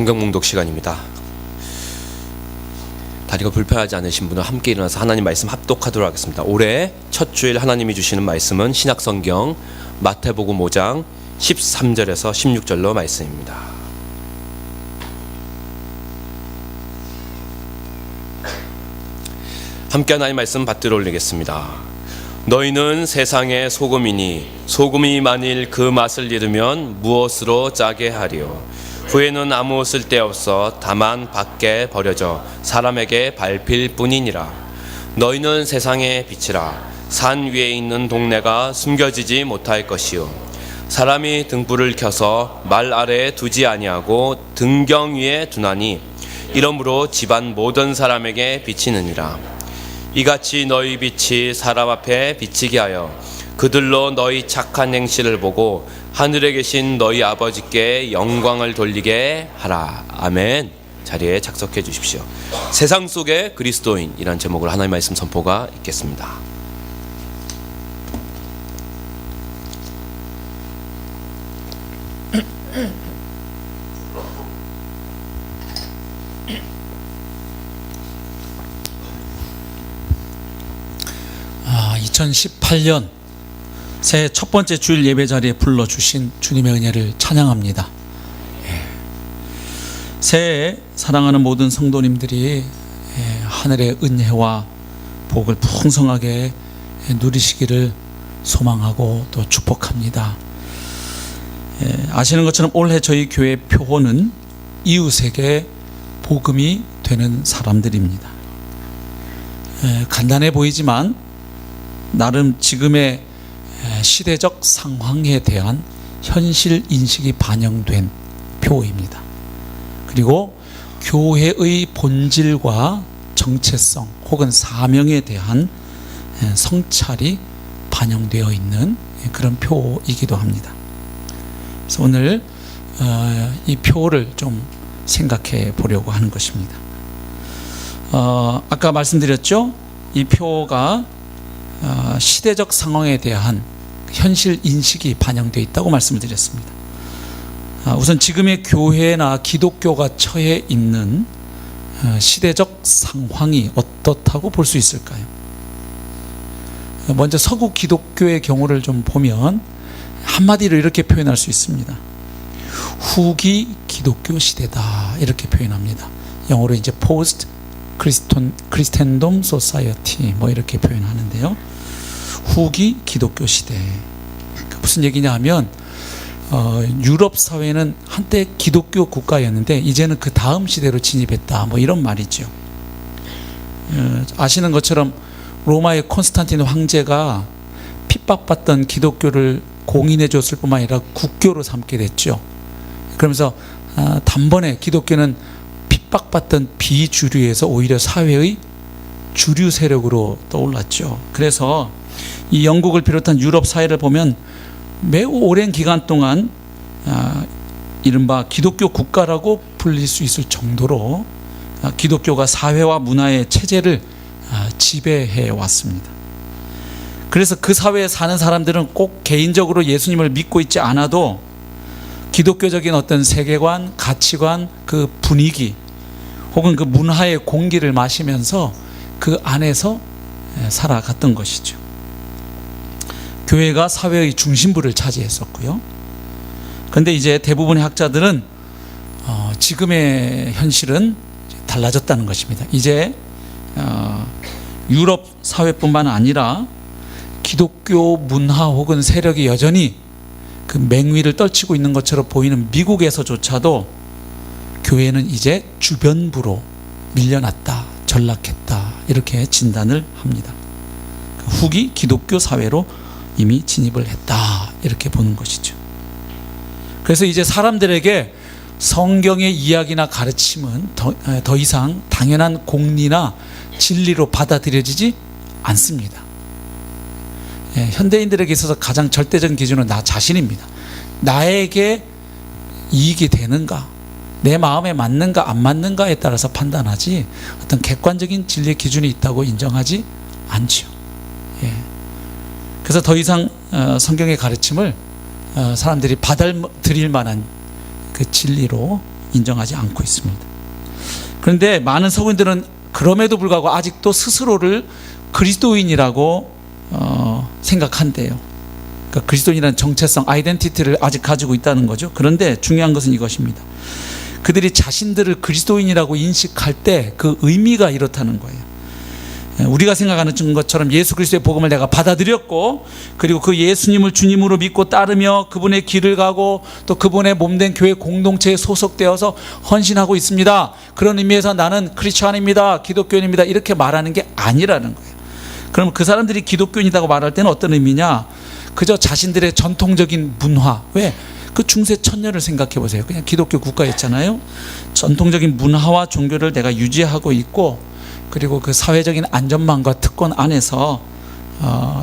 성경 몽독 시간입니다. 다리가 불편하지 않으신 분은 함께 일어나서 하나님 말씀 합독하도록 하겠습니다. 올해 첫 주일 하나님이 주시는 말씀은 신약성경 마태복음 5장 13절에서 16절로 말씀입니다. 함께 하나님 말씀 받들어 올리겠습니다. 너희는 세상의 소금이니 소금이 만일 그 맛을 잃으면 무엇으로 짜게 하리요? 후에는 아무 쓸데없어 다만 밖에 버려져 사람에게 밟힐 뿐이니라. 너희는 세상의 빛이라. 산 위에 있는 동네가 숨겨지지 못할 것이요 사람이 등불을 켜서 말 아래에 두지 아니하고 등경 위에 두나니 이러므로 집안 모든 사람에게 비치느니라. 이같이 너희 빛이 사람 앞에 비치게 하여 그들로 너희 착한 행실을 보고 하늘에 계신 너희 아버지께 영광을 돌리게 하라. 아멘. 자리에 착석해 주십시오. 세상 속의 그리스도인이란 제목으로 하나님의 말씀 선포가 있겠습니다. 아, 2018년 새해 첫 번째 주일 예배 자리에 불러주신 주님의 은혜를 찬양합니다. 새해에 사랑하는 모든 성도님들이 하늘의 은혜와 복을 풍성하게 누리시기를 소망하고 또 축복합니다. 아시는 것처럼 올해 저희 교회 표어는 이웃에게 복음이 되는 사람들입니다. 간단해 보이지만 나름 지금의 시대적 상황에 대한 현실 인식이 반영된 표어입니다. 그리고 교회의 본질과 정체성 혹은 사명에 대한 성찰이 반영되어 있는 그런 표어이기도 합니다. 그래서 오늘 이 표어를 좀 생각해 보려고 하는 것입니다. 아까 말씀드렸죠? 이 표어가 시대적 상황에 대한 현실 인식이 반영되어 있다고 말씀을 드렸습니다. 우선 지금의 교회나 기독교가 처해 있는 시대적 상황이 어떻다고 볼 수 있을까요? 먼저 서구 기독교의 경우를 좀 보면 한마디로 이렇게 표현할 수 있습니다. 후기 기독교 시대다 이렇게 표현합니다. 영어로 이제 post Christendom Society 뭐 이렇게 표현하는데요. 후기 기독교 시대. 무슨 얘기냐 하면 유럽 사회는 한때 기독교 국가였는데 이제는 그 다음 시대로 진입했다 뭐 이런 말이죠. 아시는 것처럼 로마의 콘스탄틴 황제가 핍박받던 기독교를 공인해 줬을 뿐만 아니라 국교로 삼게 됐죠. 그러면서 단번에 기독교는 핍박받던 비주류에서 오히려 사회의 주류 세력으로 떠올랐죠. 그래서 이 영국을 비롯한 유럽 사회를 보면 매우 오랜 기간 동안 이른바 기독교 국가라고 불릴 수 있을 정도로 기독교가 사회와 문화의 체제를 지배해 왔습니다. 그래서 그 사회에 사는 사람들은 꼭 개인적으로 예수님을 믿고 있지 않아도 기독교적인 어떤 세계관, 가치관, 그 분위기 혹은 그 문화의 공기를 마시면서 그 안에서 살아갔던 것이죠. 교회가 사회의 중심부를 차지했었고요. 그런데 이제 대부분의 학자들은 지금의 현실은 달라졌다는 것입니다. 이제 유럽 사회뿐만 아니라 기독교 문화 혹은 세력이 여전히 그 맹위를 떨치고 있는 것처럼 보이는 미국에서조차도 교회는 이제 주변부로 밀려났다, 전락했다 이렇게 진단을 합니다. 후기 기독교 사회로 이미 진입을 했다 이렇게 보는 것이죠. 그래서 이제 사람들에게 성경의 이야기나 가르침은 더 이상 당연한 공리나 진리로 받아들여지지 않습니다. 현대인들에게 있어서 가장 절대적인 기준은 나 자신입니다. 나에게 이익이 되는가, 내 마음에 맞는가 안 맞는가에 따라서 판단하지 어떤 객관적인 진리의 기준이 있다고 인정하지 않죠. 그래서 더 이상 성경의 가르침을 사람들이 받아들일 만한 그 진리로 인정하지 않고 있습니다. 그런데 많은 서구인들은 그럼에도 불구하고 아직도 스스로를 그리스도인이라고 생각한대요. 그러니까 그리스도인이라는 정체성, 아이덴티티를 아직 가지고 있다는 거죠. 그런데 중요한 것은 이것입니다. 그들이 자신들을 그리스도인이라고 인식할 때 그 의미가 이렇다는 거예요. 우리가 생각하는 것처럼 예수 그리스도의 복음을 내가 받아들였고, 그리고 그 예수님을 주님으로 믿고 따르며 그분의 길을 가고 또 그분의 몸된 교회 공동체에 소속되어서 헌신하고 있습니다. 그런 의미에서 나는 크리스찬입니다, 기독교인입니다, 이렇게 말하는 게 아니라는 거예요. 그럼 그 사람들이 기독교인이라고 말할 때는 어떤 의미냐? 그저 자신들의 전통적인 문화, 왜? 그 중세 천년을 생각해 보세요. 그냥 기독교 국가였잖아요. 전통적인 문화와 종교를 내가 유지하고 있고, 그리고 그 사회적인 안전망과 특권 안에서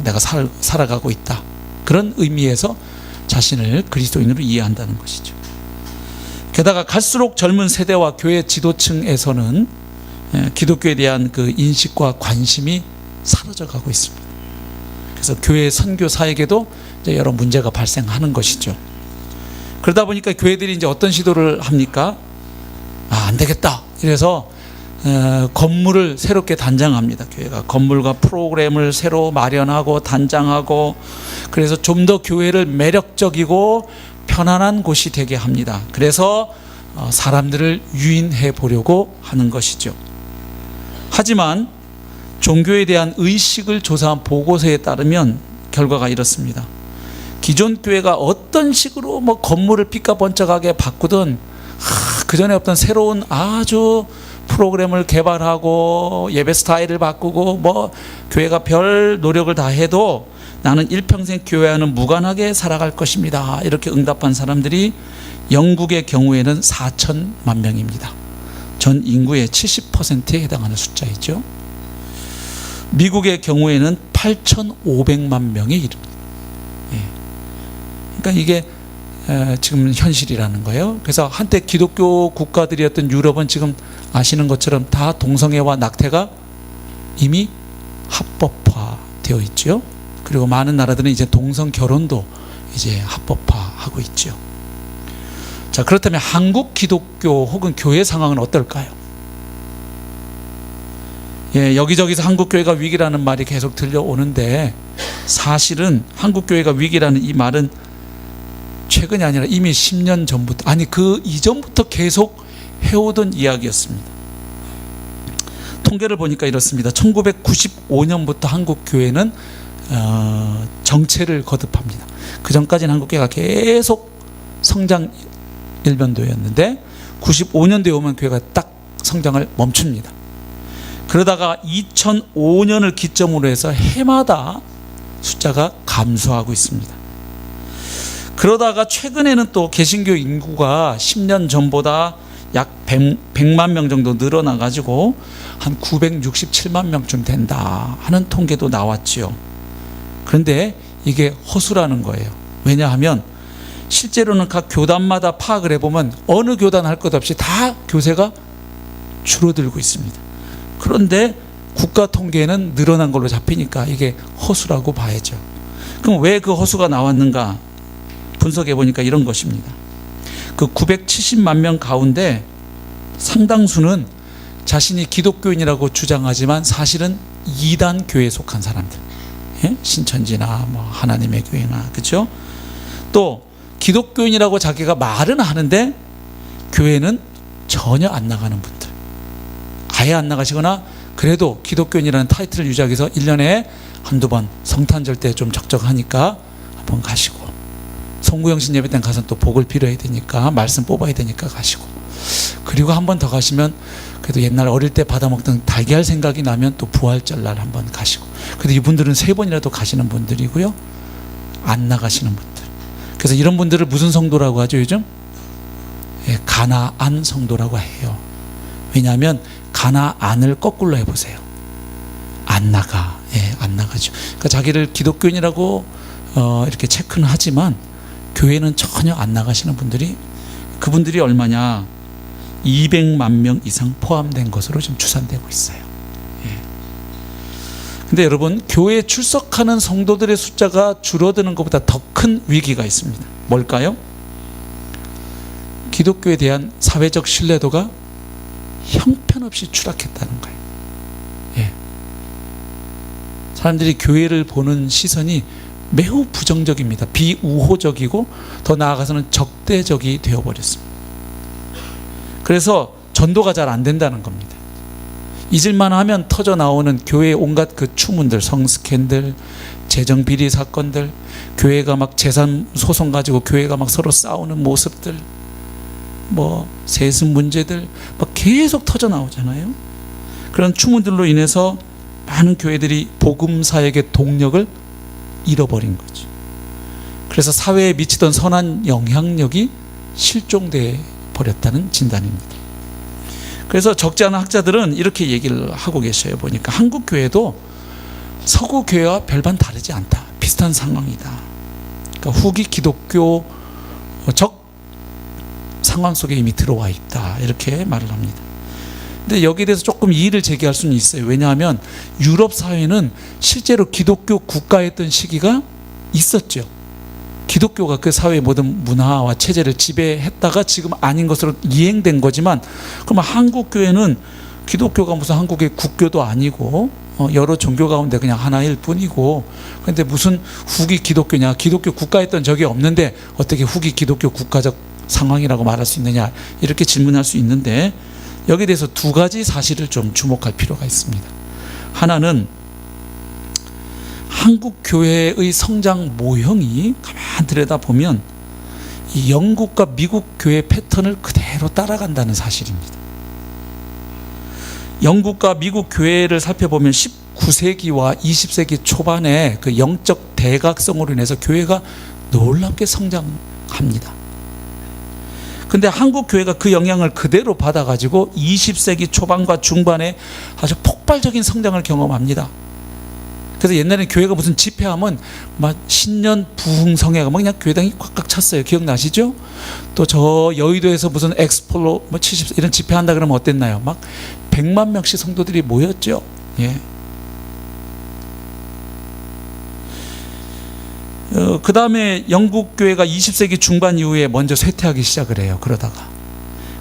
내가 살아가고 있다. 그런 의미에서 자신을 그리스도인으로 이해한다는 것이죠. 게다가 갈수록 젊은 세대와 교회 지도층에서는 기독교에 대한 그 인식과 관심이 사라져가고 있습니다. 그래서 교회 선교사에게도 이제 여러 문제가 발생하는 것이죠. 그러다 보니까 교회들이 이제 어떤 시도를 합니까? 안 되겠다. 이래서 건물을 새롭게 단장합니다. 교회가 건물과 프로그램을 새로 마련하고 단장하고, 그래서 좀 더 교회를 매력적이고 편안한 곳이 되게 합니다. 그래서 사람들을 유인해 보려고 하는 것이죠. 하지만 종교에 대한 의식을 조사한 보고서에 따르면 결과가 이렇습니다. 기존 교회가 어떤 식으로 건물을 삐까번쩍하게 바꾸든 그 전에 없던 새로운 아주 프로그램을 개발하고 예배 스타일을 바꾸고 교회가 별 노력을 다 해도 나는 일평생 교회와는 무관하게 살아갈 것입니다, 이렇게 응답한 사람들이 영국의 경우에는 4천만 명입니다. 전 인구의 70%에 해당하는 숫자이죠. 미국의 경우에는 8,500만 명에 이릅니다. 그러니까 이게 지금 현실이라는 거예요. 그래서 한때 기독교 국가들이었던 유럽은 지금 아시는 것처럼 다 동성애와 낙태가 이미 합법화되어 있죠. 그리고 많은 나라들은 이제 동성 결혼도 이제 합법화하고 있죠. 자, 그렇다면 한국 기독교 혹은 교회 상황은 어떨까요? 여기저기서 한국 교회가 위기라는 말이 계속 들려오는데, 사실은 한국 교회가 위기라는 이 말은 최근이 아니라 이미 10년 전부터, 아니 그 이전부터 계속 해오던 이야기였습니다. 통계를 보니까 이렇습니다. 1995년부터 한국 교회는 정체를 거듭합니다. 그 전까지는 한국 교회가 계속 성장 일변도였는데 95년도에 오면 교회가 딱 성장을 멈춥니다. 그러다가 2005년을 기점으로 해서 해마다 숫자가 감소하고 있습니다. 그러다가 최근에는 또 개신교 인구가 10년 전보다 약 100만 명 정도 늘어나가지고 한 967만 명쯤 된다 하는 통계도 나왔지요. 그런데 이게 허수라는 거예요. 왜냐하면 실제로는 각 교단마다 파악을 해보면 어느 교단 할 것 없이 다 교세가 줄어들고 있습니다. 그런데 국가 통계는 늘어난 걸로 잡히니까 이게 허수라고 봐야죠. 그럼 왜 그 허수가 나왔는가? 분석해 보니까 이런 것입니다. 그 970만 명 가운데 상당수는 자신이 기독교인이라고 주장하지만 사실은 이단 교회에 속한 사람들, 신천지나 하나님의 교회나, 그렇죠? 또 기독교인이라고 자기가 말은 하는데 교회는 전혀 안 나가는 분들, 아예 안 나가시거나 그래도 기독교인이라는 타이틀을 유지하기 위해서 1년에 한두 번 성탄절 때 좀 적적하니까 한번 가시고, 송구영신 예배 때 가서 또 복을 빌어야 되니까 말씀 뽑아야 되니까 가시고, 그리고 한 번 더 가시면 그래도 옛날 어릴 때 받아먹던 달걀 생각이 나면 또 부활절 날 한 번 가시고, 그래도 이분들은 3번이라도 가시는 분들이고요, 안 나가시는 분들. 그래서 이런 분들을 무슨 성도라고 하죠 요즘? 가나안 성도라고 해요. 왜냐하면 가나안을 거꾸로 해보세요. 안 나가. 안 나가죠. 그러니까 자기를 기독교인이라고 이렇게 체크는 하지만 교회는 전혀 안 나가시는 분들이, 그분들이 얼마냐? 200만 명 이상 포함된 것으로 지금 추산되고 있어요. 근데 여러분, 교회에 출석하는 성도들의 숫자가 줄어드는 것보다 더 큰 위기가 있습니다. 뭘까요? 기독교에 대한 사회적 신뢰도가 형편없이 추락했다는 거예요. 예. 사람들이 교회를 보는 시선이 매우 부정적입니다. 비우호적이고 더 나아가서는 적대적이 되어버렸습니다. 그래서 전도가 잘 안 된다는 겁니다. 잊을만 하면 터져 나오는 교회의 온갖 그 추문들, 성스캔들, 재정비리 사건들, 교회가 막 재산 소송 가지고 교회가 막 서로 싸우는 모습들, 뭐 세습 문제들 막 계속 터져 나오잖아요. 그런 추문들로 인해서 많은 교회들이 복음 사역의 동력을 잃어버린 거죠. 그래서 사회에 미치던 선한 영향력이 실종돼 버렸다는 진단입니다. 그래서 적지 않은 학자들은 이렇게 얘기를 하고 계셔요. 보니까 한국 교회도 서구 교회와 별반 다르지 않다. 비슷한 상황이다. 그러니까 후기 기독교적 상황 속에 이미 들어와 있다. 이렇게 말을 합니다. 근데 여기에 대해서 조금 이의를 제기할 수는 있어요. 왜냐하면 유럽 사회는 실제로 기독교 국가였던 시기가 있었죠. 기독교가 그 사회의 모든 문화와 체제를 지배했다가 지금 아닌 것으로 이행된 거지만, 그러면 한국 교회는 기독교가 무슨 한국의 국교도 아니고 여러 종교 가운데 그냥 하나일 뿐이고, 그런데 무슨 후기 기독교냐, 기독교 국가였던 적이 없는데 어떻게 후기 기독교 국가적 상황이라고 말할 수 있느냐, 이렇게 질문할 수 있는데, 여기에 대해서 두 가지 사실을 좀 주목할 필요가 있습니다. 하나는 한국 교회의 성장 모형이 가만 들여다보면 이 영국과 미국 교회 패턴을 그대로 따라간다는 사실입니다. 영국과 미국 교회를 살펴보면 19세기와 20세기 초반에 그 영적 대각성으로 인해서 교회가 놀랍게 성장합니다. 근데 한국 교회가 그 영향을 그대로 받아가지고 20세기 초반과 중반에 아주 폭발적인 성장을 경험합니다. 그래서 옛날에 교회가 무슨 집회하면 막 신년 부흥성회가 막 그냥 교회당이 꽉꽉 찼어요. 기억나시죠? 또 저 여의도에서 무슨 엑스폴로 뭐 70 이런 집회한다 그러면 어땠나요? 막 100만 명씩 성도들이 모였죠. 예. 그 다음에 영국 교회가 20세기 중반 이후에 먼저 쇠퇴하기 시작을 해요. 그러다가.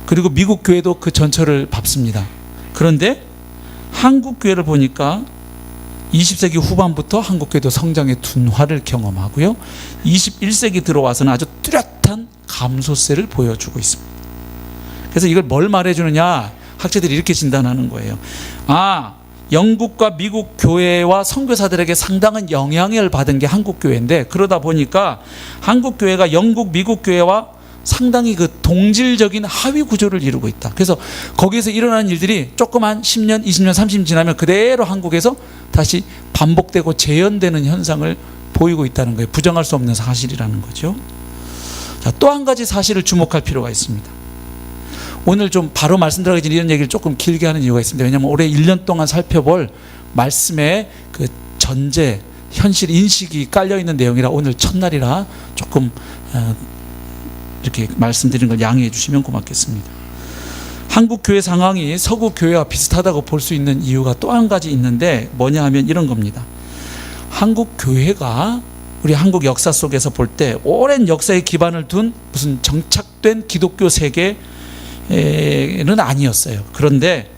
그리고 미국 교회도 그 전철을 밟습니다. 그런데 한국 교회를 보니까 20세기 후반부터 한국 교회도 성장의 둔화를 경험하고요. 21세기 들어와서는 아주 뚜렷한 감소세를 보여주고 있습니다. 그래서 이걸 뭘 말해주느냐? 학자들이 이렇게 진단하는 거예요. 영국과 미국 교회와 선교사들에게 상당한 영향을 받은 게 한국 교회인데, 그러다 보니까 한국 교회가 영국, 미국 교회와 상당히 그 동질적인 하위 구조를 이루고 있다. 그래서 거기에서 일어나는 일들이 조금 한 10년, 20년, 30년 지나면 그대로 한국에서 다시 반복되고 재현되는 현상을 보이고 있다는 거예요. 부정할 수 없는 사실이라는 거죠. 자, 또 한 가지 사실을 주목할 필요가 있습니다. 오늘 좀 바로 말씀 들어가기 전에 이런 얘기를 조금 길게 하는 이유가 있습니다. 왜냐하면 올해 1년 동안 살펴볼 말씀의 그 전제, 현실 인식이 깔려있는 내용이라 오늘 첫날이라 조금 이렇게 말씀드린 걸 양해해 주시면 고맙겠습니다. 한국 교회 상황이 서구 교회와 비슷하다고 볼 수 있는 이유가 또 한 가지 있는데, 뭐냐 하면 이런 겁니다. 한국 교회가 우리 한국 역사 속에서 볼 때 오랜 역사의 기반을 둔 무슨 정착된 기독교 세계는 아니었어요. 그런데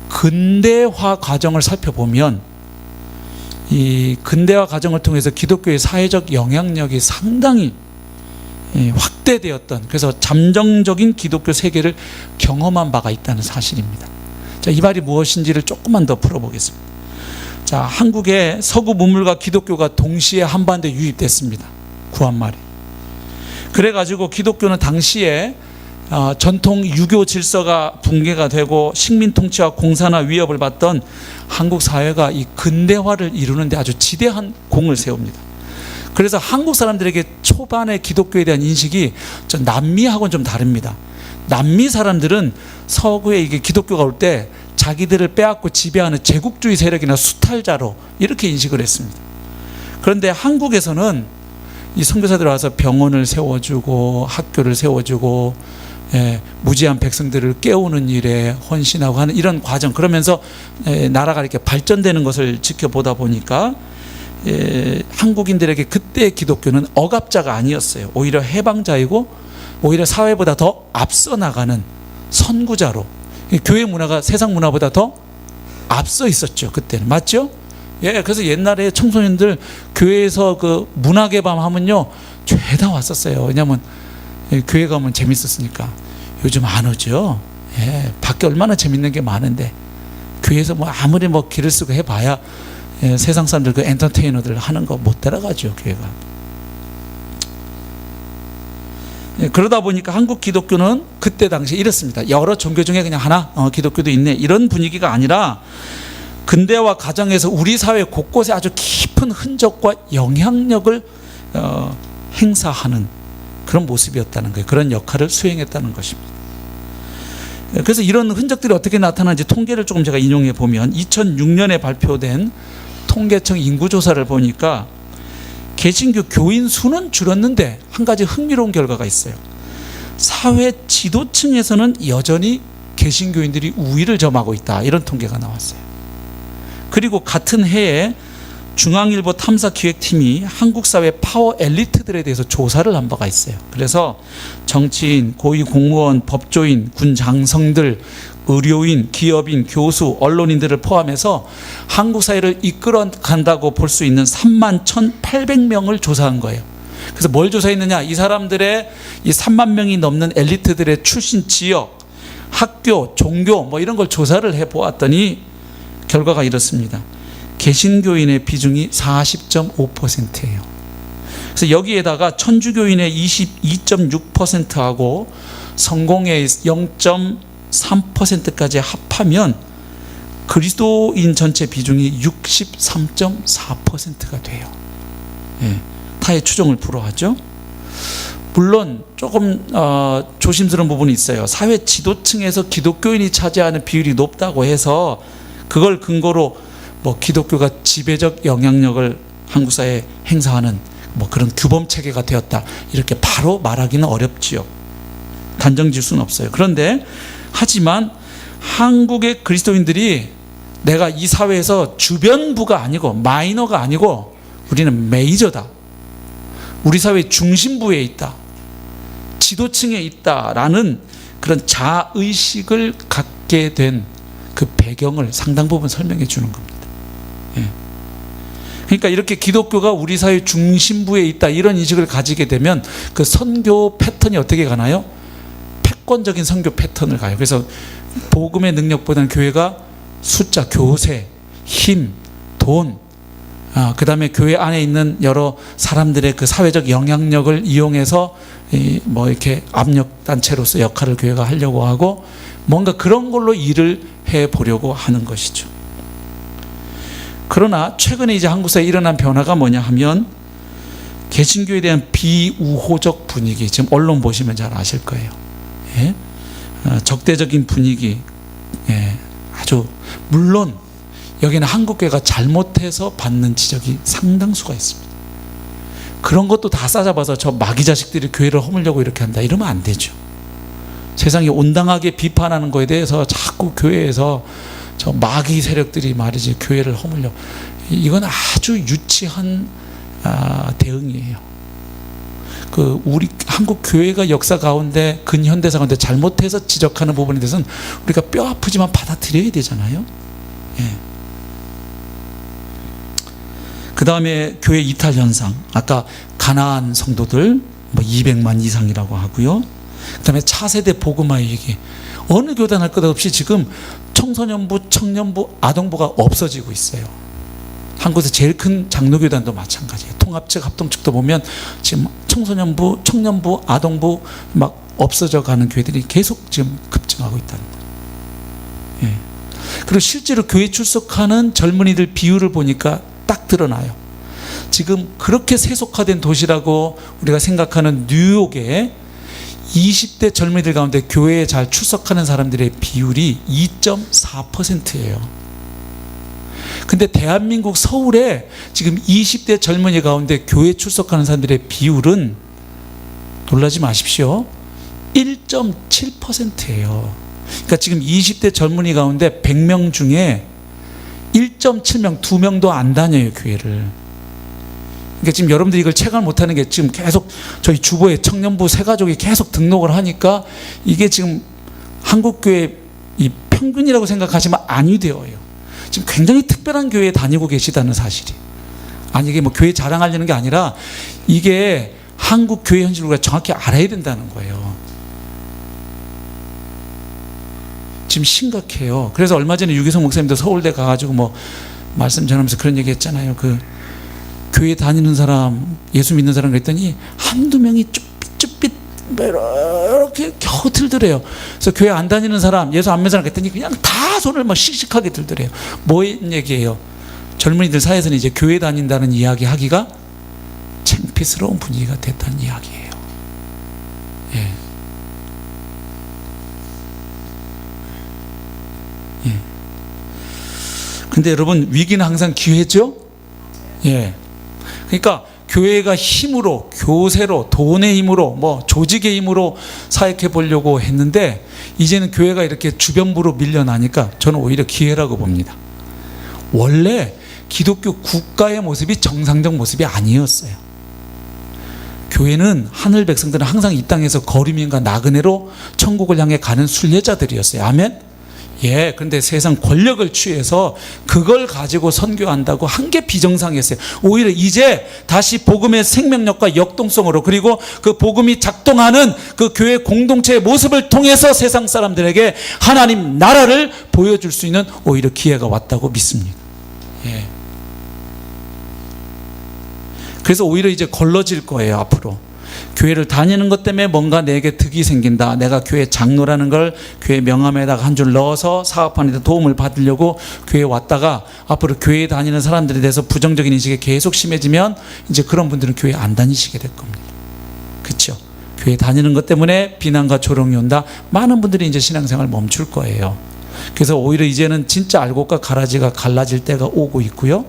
근대화 과정을 살펴보면 이 근대화 과정을 통해서 기독교의 사회적 영향력이 상당히 확대되었던, 그래서 잠정적인 기독교 세계를 경험한 바가 있다는 사실입니다. 자, 이 말이 무엇인지를 조금만 더 풀어보겠습니다. 자, 한국의 서구 문물과 기독교가 동시에 한반도에 유입됐습니다. 구한말에. 그래가지고 기독교는 당시에 전통 유교 질서가 붕괴가 되고 식민 통치와 공산화 위협을 받던 한국 사회가 이 근대화를 이루는데 아주 지대한 공을 세웁니다. 그래서 한국 사람들에게 초반의 기독교에 대한 인식이 남미하고는 좀 다릅니다. 남미 사람들은 서구에 이게 기독교가 올 때 자기들을 빼앗고 지배하는 제국주의 세력이나 수탈자로 이렇게 인식을 했습니다. 그런데 한국에서는 이 선교사들 와서 병원을 세워주고 학교를 세워주고 무지한 백성들을 깨우는 일에 헌신하고 하는 이런 과정, 그러면서 나라가 이렇게 발전되는 것을 지켜보다 보니까 한국인들에게 그때의 기독교는 억압자가 아니었어요. 오히려 해방자이고 오히려 사회보다 더 앞서 나가는 선구자로, 교회 문화가 세상 문화보다 더 앞서 있었죠. 그때는. 맞죠? 예, 그래서 옛날에 청소년들 교회에서 그 문학의 밤 하면요, 죄다 왔었어요. 왜냐하면 교회 가면 재밌었으니까. 요즘 안 오죠. 예, 밖에 얼마나 재밌는 게 많은데 교회에서 뭐 아무리 뭐 길을 쓰고 해봐야 세상 사람들 그 엔터테이너들 하는 거 못 따라가죠, 교회가. 그러다 보니까 한국 기독교는 그때 당시에 이렇습니다. 여러 종교 중에 그냥 하나 기독교도 있네, 이런 분위기가 아니라 근대화 과정에서 우리 사회 곳곳에 아주 깊은 흔적과 영향력을 행사하는 그런 모습이었다는 거예요. 그런 역할을 수행했다는 것입니다. 그래서 이런 흔적들이 어떻게 나타나는지 통계를 조금 제가 인용해 보면 2006년에 발표된 통계청 인구조사를 보니까 개신교 교인 수는 줄었는데 한 가지 흥미로운 결과가 있어요. 사회 지도층에서는 여전히 개신교인들이 우위를 점하고 있다, 이런 통계가 나왔어요. 그리고 같은 해에 중앙일보 탐사기획팀이 한국 사회 파워 엘리트들에 대해서 조사를 한 바가 있어요. 그래서 정치인, 고위공무원, 법조인, 군 장성들, 의료인, 기업인, 교수, 언론인들을 포함해서 한국 사회를 이끌어 간다고 볼 수 있는 3만 1,800명을 조사한 거예요. 그래서 뭘 조사했느냐? 이 사람들의 이 3만 명이 넘는 엘리트들의 출신 지역, 학교, 종교 뭐 이런 걸 조사를 해보았더니 결과가 이렇습니다. 개신교인의 비중이 40.5%예요. 그래서 여기에다가 천주교인의 22.6%하고 성공의 0.3%까지 합하면 그리스도인 전체 비중이 63.4%가 돼요. 예, 타의 추종을 불허하죠. 물론 조금 조심스러운 부분이 있어요. 사회 지도층에서 기독교인이 차지하는 비율이 높다고 해서 그걸 근거로 뭐 기독교가 지배적 영향력을 한국 사회에 행사하는 뭐 그런 규범 체계가 되었다, 이렇게 바로 말하기는 어렵지요. 단정 지을 수는 없어요. 그런데 하지만 한국의 그리스도인들이 내가 이 사회에서 주변부가 아니고 마이너가 아니고 우리는 메이저다, 우리 사회 중심부에 있다, 지도층에 있다라는 그런 자의식을 갖게 된 그 배경을 상당 부분 설명해 주는 겁니다. 예. 그러니까 이렇게 기독교가 우리 사회 중심부에 있다, 이런 인식을 가지게 되면 그 선교 패턴이 어떻게 가나요? 패권적인 선교 패턴을 가요. 그래서 복음의 능력보다는 교회가 숫자, 교세, 힘, 돈, 그 다음에 교회 안에 있는 여러 사람들의 그 사회적 영향력을 이용해서 뭐 이렇게 압력 단체로서 역할을 교회가 하려고 하고, 뭔가 그런 걸로 일을 해 보려고 하는 것이죠. 그러나 최근에 이제 한국 사회에 일어난 변화가 뭐냐 하면 개신교에 대한 비우호적 분위기, 지금 언론 보시면 잘 아실 거예요. 예? 적대적인 분위기, 예, 아주, 물론 여기는 한국교회가 잘못해서 받는 지적이 상당수가 있습니다. 그런 것도 다 싸잡아서 저 마귀 자식들이 교회를 허물려고 이렇게 한다, 이러면 안 되죠. 세상이 온당하게 비판하는 거에 대해서 자꾸 교회에서 저 마귀 세력들이 말이지 교회를 허물려, 이건 아주 유치한 대응이에요. 그 우리 한국 교회가 역사 가운데 근현대사 가운데 잘못해서 지적하는 부분에 대해서는 우리가 뼈 아프지만 받아들여야 되잖아요. 예. 그 다음에 교회 이탈 현상, 아까 가나안 성도들 뭐 200만 이상이라고 하고요. 그 다음에 차세대 복음화 얘기, 어느 교단 할 것 없이 지금 청소년부, 청년부, 아동부가 없어지고 있어요. 한국에서 제일 큰 장로교단도 마찬가지예요. 통합측, 합동측도 보면 지금 청소년부, 청년부, 아동부 막 없어져 가는 교회들이 계속 지금 급증하고 있다는 거예요. 예. 그리고 실제로 교회 출석하는 젊은이들 비율을 보니까 딱 드러나요. 지금 그렇게 세속화된 도시라고 우리가 생각하는 뉴욕에 20대 젊은이들 가운데 교회에 잘 출석하는 사람들의 비율이 2.4%예요. 근데 대한민국 서울에 지금 20대 젊은이 가운데 교회 출석하는 사람들의 비율은, 놀라지 마십시오, 1.7%예요. 그러니까 지금 20대 젊은이 가운데 100명 중에 1.7명, 2명도 안 다녀요, 교회를. 그러니까 지금 여러분들이 이걸 체감을 못하는 게 지금 계속 저희 주보에 청년부 세 가족이 계속 등록을 하니까 이게 지금 한국교회 이 평균이라고 생각하시면 아니 되어요. 지금 굉장히 특별한 교회에 다니고 계시다는 사실이. 아니 이게 뭐 교회 자랑하려는 게 아니라 이게 한국 교회 현실을 우리가 정확히 알아야 된다는 거예요. 지금 심각해요. 그래서 얼마 전에 유기성 목사님도 서울대 가가지고 뭐 말씀 전하면서 그런 얘기 했잖아요. 그 교회 다니는 사람, 예수 믿는 사람 그랬더니 한두 명이 쭈삣쭈삣 이렇게 겨우 들더래요. 그래서 교회 안 다니는 사람, 예수 안 믿는 사람 그랬더니 그냥 다 손을 막 씩씩하게 들더래요. 뭐 얘기예요? 젊은이들 사이에서는 이제 교회 다닌다는 이야기 하기가 창피스러운 분위기가 됐다는 이야기예요. 예. 예. 근데 여러분 위기는 항상 기회죠? 예. 그러니까 교회가 힘으로, 교세로, 돈의 힘으로, 뭐 조직의 힘으로 사역해 보려고 했는데 이제는 교회가 이렇게 주변부로 밀려나니까 저는 오히려 기회라고 봅니다. 원래 기독교 국가의 모습이 정상적 모습이 아니었어요. 교회는 하늘 백성들은 항상 이 땅에서 거류민과 나그네로 천국을 향해 가는 순례자들이었어요. 아멘? 예, 그런데 세상 권력을 취해서 그걸 가지고 선교한다고 한 게 비정상이었어요. 오히려 이제 다시 복음의 생명력과 역동성으로 그리고 그 복음이 작동하는 그 교회 공동체의 모습을 통해서 세상 사람들에게 하나님 나라를 보여줄 수 있는 오히려 기회가 왔다고 믿습니다. 예. 그래서 오히려 이제 걸러질 거예요, 앞으로. 교회를 다니는 것 때문에 뭔가 내게 득이 생긴다. 내가 교회 장로라는 걸 교회 명함에다가 한 줄 넣어서 사업하는 데 도움을 받으려고 교회에 왔다가 앞으로 교회에 다니는 사람들에 대해서 부정적인 인식이 계속 심해지면 이제 그런 분들은 교회 안 다니시게 될 겁니다. 그렇죠? 교회 다니는 것 때문에 비난과 조롱이 온다. 많은 분들이 이제 신앙생활 멈출 거예요. 그래서 오히려 이제는 진짜 알곡과 가라지가 갈라질 때가 오고 있고요.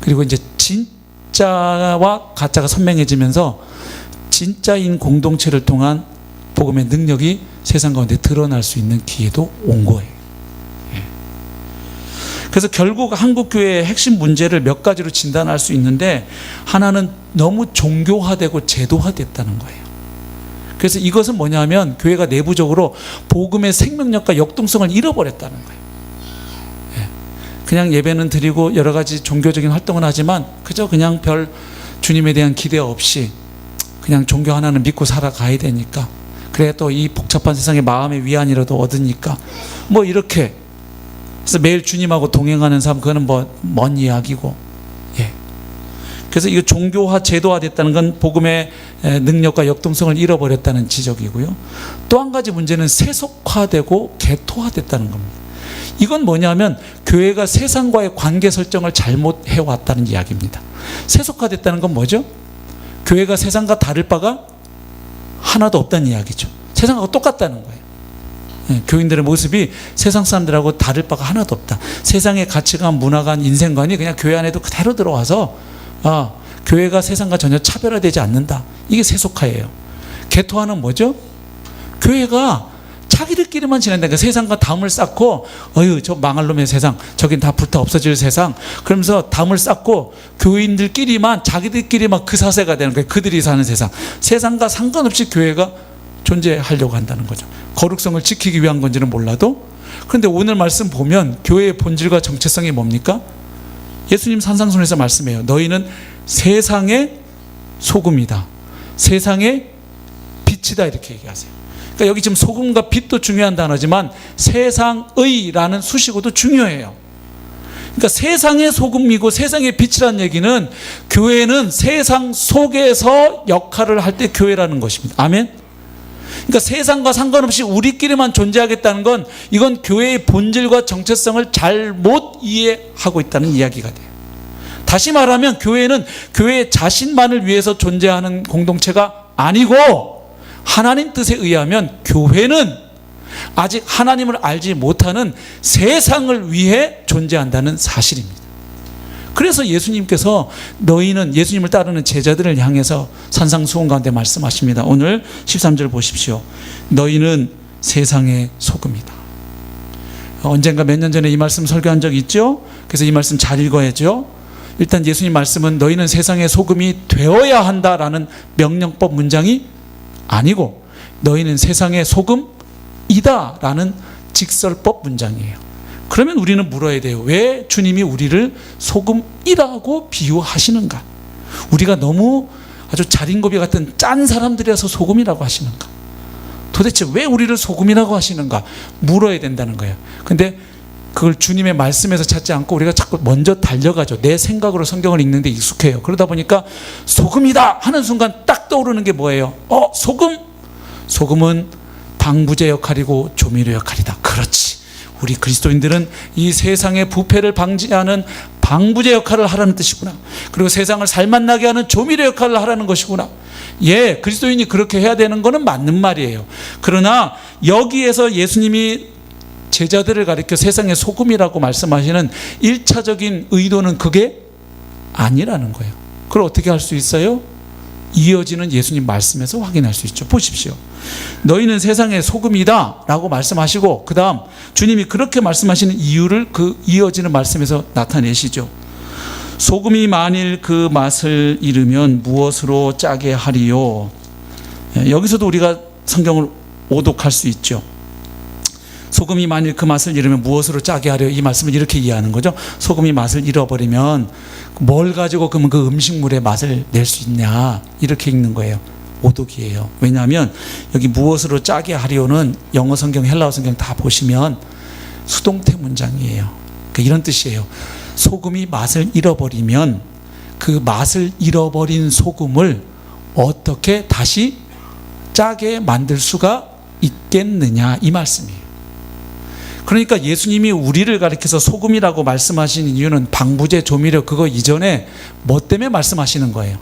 그리고 이제 진짜와 가짜가 선명해지면서 진짜인 공동체를 통한 복음의 능력이 세상 가운데 드러날 수 있는 기회도 온 거예요. 예. 그래서 결국 한국교회의 핵심 문제를 몇 가지로 진단할 수 있는데 하나는 너무 종교화되고 제도화됐다는 거예요. 그래서 이것은 뭐냐면 교회가 내부적으로 복음의 생명력과 역동성을 잃어버렸다는 거예요. 예. 그냥 예배는 드리고 여러 가지 종교적인 활동은 하지만 그저 그냥 별 주님에 대한 기대 없이 그냥 종교 하나는 믿고 살아가야 되니까 그래야 또 이 복잡한 세상에 마음의 위안이라도 얻으니까 뭐 이렇게 그래서 매일 주님하고 동행하는 삶 그거는 뭐 먼 이야기고 예. 그래서 이거 종교화 제도화 됐다는 건 복음의 능력과 역동성을 잃어버렸다는 지적이고요. 또 한 가지 문제는 세속화되고 개토화됐다는 겁니다. 이건 뭐냐면 교회가 세상과의 관계 설정을 잘못해왔다는 이야기입니다. 세속화됐다는 건 뭐죠? 교회가 세상과 다를 바가 하나도 없다는 이야기죠. 세상하고 똑같다는 거예요. 예, 교인들의 모습이 세상 사람들하고 다를 바가 하나도 없다. 세상의 가치관, 문화관, 인생관이 그냥 교회 안에도 그대로 들어와서 교회가 세상과 전혀 차별화되지 않는다. 이게 세속화예요. 개토화는 뭐죠? 교회가 자기들끼리만 지낸다니까. 세상과 담을 쌓고 어휴 저 망할 놈의 세상, 저긴 다 불타 없어질 세상, 그러면서 담을 쌓고 교인들끼리만 자기들끼리만 그 사세가 되는 거예요. 그들이 사는 세상. 세상과 상관없이 교회가 존재하려고 한다는 거죠. 거룩성을 지키기 위한 건지는 몰라도. 그런데 오늘 말씀 보면 교회의 본질과 정체성이 뭡니까? 예수님 산상순에서 말씀해요. 너희는 세상의 소금이다, 세상의 빛이다, 이렇게 얘기하세요. 그러니까 여기 지금 소금과 빛도 중요한 단어지만 세상의라는 수식어도 중요해요. 그러니까 세상의 소금이고 세상의 빛이라는 얘기는 교회는 세상 속에서 역할을 할 때 교회라는 것입니다. 아멘. 그러니까 세상과 상관없이 우리끼리만 존재하겠다는 건 이건 교회의 본질과 정체성을 잘못 이해하고 있다는 이야기가 돼요. 다시 말하면 교회는 교회 자신만을 위해서 존재하는 공동체가 아니고 하나님 뜻에 의하면 교회는 아직 하나님을 알지 못하는 세상을 위해 존재한다는 사실입니다. 그래서 예수님께서 너희는, 예수님을 따르는 제자들을 향해서 산상수훈 가운데 말씀하십니다. 오늘 13절 보십시오. 너희는 세상의 소금이다. 언젠가 몇 년 전에 이 말씀 설교한 적 있죠? 그래서 이 말씀 잘 읽어야죠. 일단 예수님 말씀은 너희는 세상의 소금이 되어야 한다라는 명령법 문장이 아니고 너희는 세상의 소금이다라는 직설법 문장이에요. 그러면 우리는 물어야 돼요. 왜 주님이 우리를 소금이라고 비유하시는가? 우리가 너무 아주 자린고비 같은 짠 사람들이라서 소금이라고 하시는가? 도대체 왜 우리를 소금이라고 하시는가? 물어야 된다는 거예요. 근데 그걸 주님의 말씀에서 찾지 않고 우리가 자꾸 먼저 달려가죠. 내 생각으로 성경을 읽는데 익숙해요. 그러다 보니까 소금이다 하는 순간 딱 떠오르는 게 뭐예요? 소금? 소금은 방부제 역할이고 조미료 역할이다. 그렇지. 우리 그리스도인들은 이 세상의 부패를 방지하는 방부제 역할을 하라는 뜻이구나. 그리고 세상을 살맛나게 하는 조미료 역할을 하라는 것이구나. 예, 그리스도인이 그렇게 해야 되는 거는 맞는 말이에요. 그러나 여기에서 예수님이 제자들을 가리켜 세상의 소금이라고 말씀하시는 1차적인 의도는 그게 아니라는 거예요. 그걸 어떻게 할 수 있어요? 이어지는 예수님 말씀에서 확인할 수 있죠. 보십시오. 너희는 세상의 소금이다 라고 말씀하시고 그 다음 주님이 그렇게 말씀하시는 이유를 그 이어지는 말씀에서 나타내시죠. 소금이 만일 그 맛을 잃으면 무엇으로 짜게 하리요? 여기서도 우리가 성경을 오독할 수 있죠. 소금이 만일 그 맛을 잃으면 무엇으로 짜게 하려? 이 말씀을 이렇게 이해하는 거죠. 소금이 맛을 잃어버리면 뭘 가지고 그러면 그 음식물의 맛을 낼 수 있냐? 이렇게 읽는 거예요. 오독이에요. 왜냐하면 여기 무엇으로 짜게 하려는 영어 성경, 헬라어 성경 다 보시면 수동태 문장이에요. 그러니까 이런 뜻이에요. 소금이 맛을 잃어버리면 그 맛을 잃어버린 소금을 어떻게 다시 짜게 만들 수가 있겠느냐 이 말씀이에요. 그러니까 예수님이 우리를 가리켜서 소금이라고 말씀하신 이유는 방부제, 조미료 그거 이전에 뭐 때문에 말씀하시는 거예요?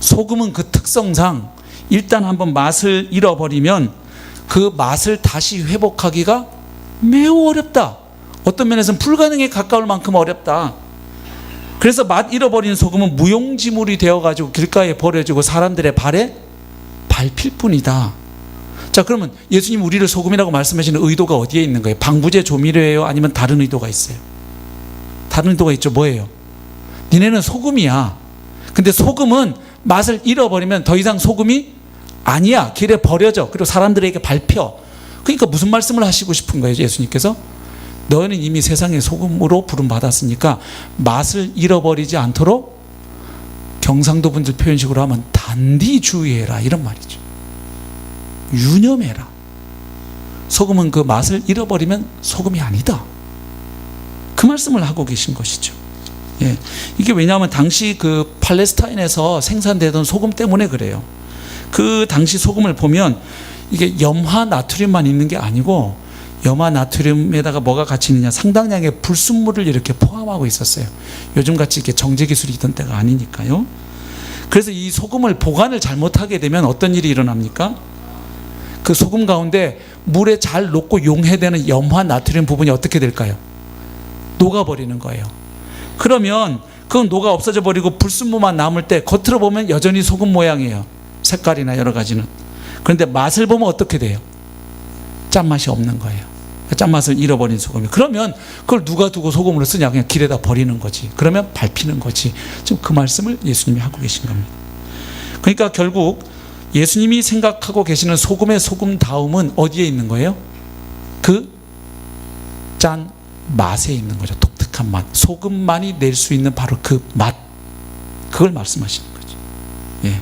소금은 그 특성상 일단 한번 맛을 잃어버리면 그 맛을 다시 회복하기가 매우 어렵다. 어떤 면에서는 불가능에 가까울 만큼 어렵다. 그래서 맛 잃어버린 소금은 무용지물이 되어가지고 길가에 버려지고 사람들의 발에 밟힐 뿐이다. 자, 그러면 예수님 우리를 소금이라고 말씀하시는 의도가 어디에 있는 거예요? 방부제 조미료예요? 아니면 다른 의도가 있어요? 다른 의도가 있죠. 뭐예요? 니네는 소금이야. 근데 소금은 맛을 잃어버리면 더 이상 소금이 아니야. 길에 버려져. 그리고 사람들에게 밟혀. 그러니까 무슨 말씀을 하시고 싶은 거예요? 예수님께서 너희는 이미 세상의 소금으로 부름받았으니까 맛을 잃어버리지 않도록 경상도 분들 표현식으로 하면 단디 주의해라 이런 말이죠. 유념해라. 소금은 그 맛을 잃어버리면 소금이 아니다. 그 말씀을 하고 계신 것이죠. 예. 이게 왜냐하면 당시 그 팔레스타인에서 생산되던 소금 때문에 그래요. 그 당시 소금을 보면 이게 염화 나트륨만 있는 게 아니고 염화 나트륨에다가 뭐가 같이 있느냐, 상당량의 불순물을 이렇게 포함하고 있었어요. 요즘같이 이렇게 정제 기술이 있던 때가 아니니까요. 그래서 이 소금을 보관을 잘못하게 되면 어떤 일이 일어납니까? 그 소금 가운데 물에 잘 녹고 용해되는 염화 나트륨 부분이 어떻게 될까요? 녹아버리는 거예요. 그러면 그건 녹아 없어져 버리고 불순물만 남을 때 겉으로 보면 여전히 소금 모양이에요. 색깔이나 여러 가지는. 그런데 맛을 보면 어떻게 돼요? 짠맛이 없는 거예요. 짠맛을 잃어버린 소금이. 그러면 그걸 누가 두고 소금으로 쓰냐? 그냥 길에다 버리는 거지. 그러면 밟히는 거지. 지금 그 말씀을 예수님이 하고 계신 겁니다. 그러니까 결국 예수님이 생각하고 계시는 소금의 소금다움은 어디에 있는 거예요? 그 짠 맛에 있는 거죠. 독특한 맛. 소금만이 낼 수 있는 바로 그 맛. 그걸 말씀하시는 거죠. 예.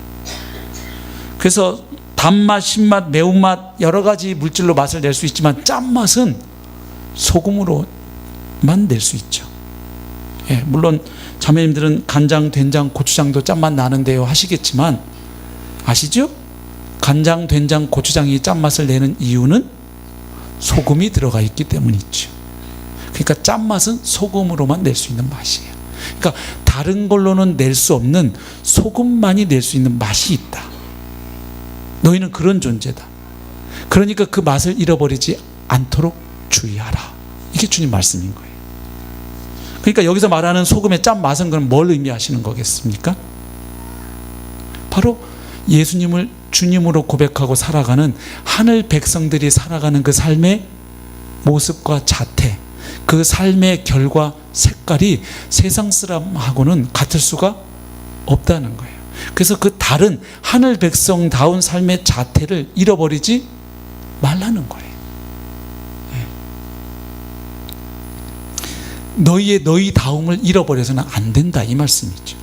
그래서 단맛, 신맛, 매운맛 여러 가지 물질로 맛을 낼 수 있지만 짠맛은 소금으로만 낼 수 있죠. 예. 물론 자매님들은 간장, 된장, 고추장도 짠맛 나는데요 하시겠지만 아시죠? 간장, 된장, 고추장이 짠맛을 내는 이유는 소금이 들어가 있기 때문이죠. 그러니까 짠맛은 소금으로만 낼 수 있는 맛이에요. 그러니까 다른 걸로는 낼 수 없는 소금만이 낼 수 있는 맛이 있다. 너희는 그런 존재다. 그러니까 그 맛을 잃어버리지 않도록 주의하라. 이게 주님 말씀인 거예요. 그러니까 여기서 말하는 소금의 짠맛은 그럼 뭘 의미하시는 거겠습니까? 바로 예수님을 주님으로 고백하고 살아가는 하늘 백성들이 살아가는 그 삶의 모습과 자태, 그 삶의 결과 색깔이 세상 사람하고는 같을 수가 없다는 거예요. 그래서 그 다른 하늘 백성다운 삶의 자태를 잃어버리지 말라는 거예요. 너희다움을 잃어버려서는 안 된다, 이 말씀이죠.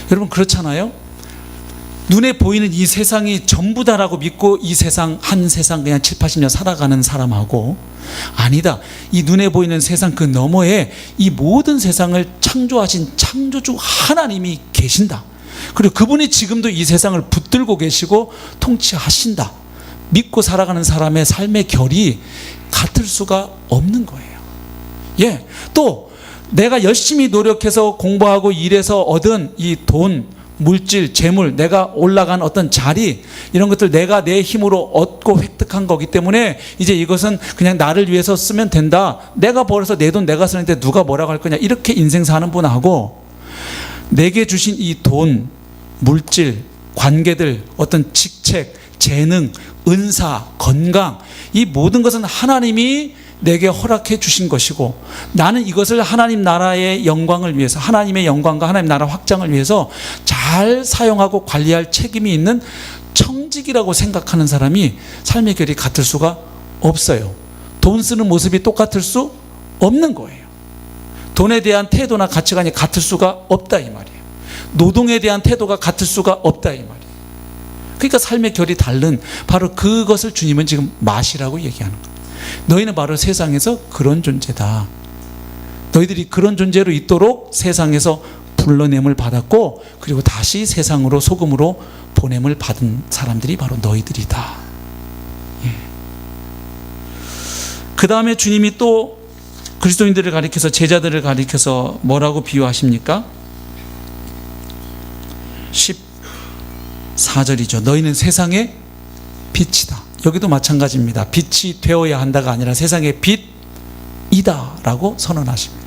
여러분, 그렇잖아요. 눈에 보이는 이 세상이 전부다라고 믿고 이 세상, 한 세상 그냥 7, 80년 살아가는 사람하고, 아니다, 이 눈에 보이는 세상 그 너머에 이 모든 세상을 창조하신 창조주 하나님이 계신다, 그리고 그분이 지금도 이 세상을 붙들고 계시고 통치하신다, 믿고 살아가는 사람의 삶의 결이 같을 수가 없는 거예요. 또 내가 열심히 노력해서 공부하고 일해서 얻은 이 돈, 물질, 재물, 내가 올라간 어떤 자리, 이런 것들 내가 내 힘으로 얻고 획득한 거기 때문에 이제 이것은 그냥 나를 위해서 쓰면 된다, 내가 벌어서 내 돈 내가 쓰는데 누가 뭐라고 할 거냐, 이렇게 인생 사는 분하고, 내게 주신 이 돈, 물질, 관계들, 어떤 직책, 재능, 은사, 건강, 이 모든 것은 하나님이 내게 허락해 주신 것이고, 나는 이것을 하나님 나라의 영광을 위해서, 하나님의 영광과 하나님 나라 확장을 위해서 잘 사용하고 관리할 책임이 있는 청직이라고 생각하는 사람이 삶의 결이 같을 수가 없어요. 돈 쓰는 모습이 똑같을 수 없는 거예요. 돈에 대한 태도나 가치관이 같을 수가 없다, 이 말이에요. 노동에 대한 태도가 같을 수가 없다, 이 말이에요. 그러니까 삶의 결이 다른, 바로 그것을 주님은 지금 맛이라고 얘기하는 거예요. 너희는 바로 세상에서 그런 존재다. 너희들이 그런 존재로 있도록 세상에서 불러냄을 받았고, 그리고 다시 세상으로 소금으로 보냄을 받은 사람들이 바로 너희들이다. 그 다음에 주님이 또 그리스도인들을 가리켜서, 제자들을 가리켜서 뭐라고 비유하십니까? 14절이죠. 너희는 세상의 빛이다. 여기도 마찬가지입니다. 빛이 되어야 한다가 아니라 세상의 빛이다 라고 선언하십니다.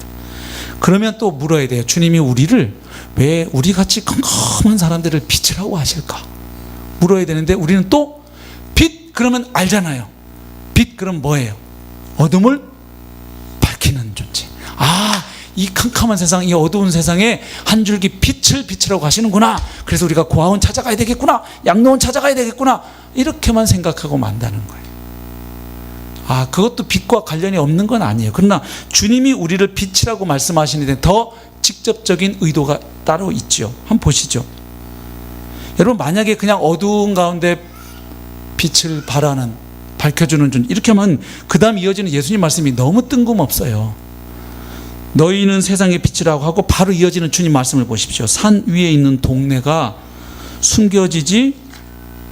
그러면 또 물어야 돼요. 주님이 우리를 왜 우리같이 컴컴한 사람들을 빛이라고 하실까? 물어야 되는데, 우리는 또 빛 그러면 알잖아요. 빛 그럼 뭐예요? 어둠을 밝히는 존재. 이 캄캄한 세상, 이 어두운 세상에 한 줄기 빛을 비추라고 하시는구나. 그래서 우리가 고아원 찾아가야 되겠구나, 양로원 찾아가야 되겠구나, 이렇게만 생각하고 만다는 거예요. 그것도 빛과 관련이 없는 건 아니에요. 그러나 주님이 우리를 빛이라고 말씀하시는데 더 직접적인 의도가 따로 있죠. 한번 보시죠. 여러분, 만약에 그냥 어두운 가운데 빛을 밝혀주는 존재, 이렇게 하면 그 다음 이어지는 예수님 말씀이 너무 뜬금없어요. 너희는 세상의 빛이라고 하고 바로 이어지는 주님 말씀을 보십시오. 산 위에 있는 동네가 숨겨지지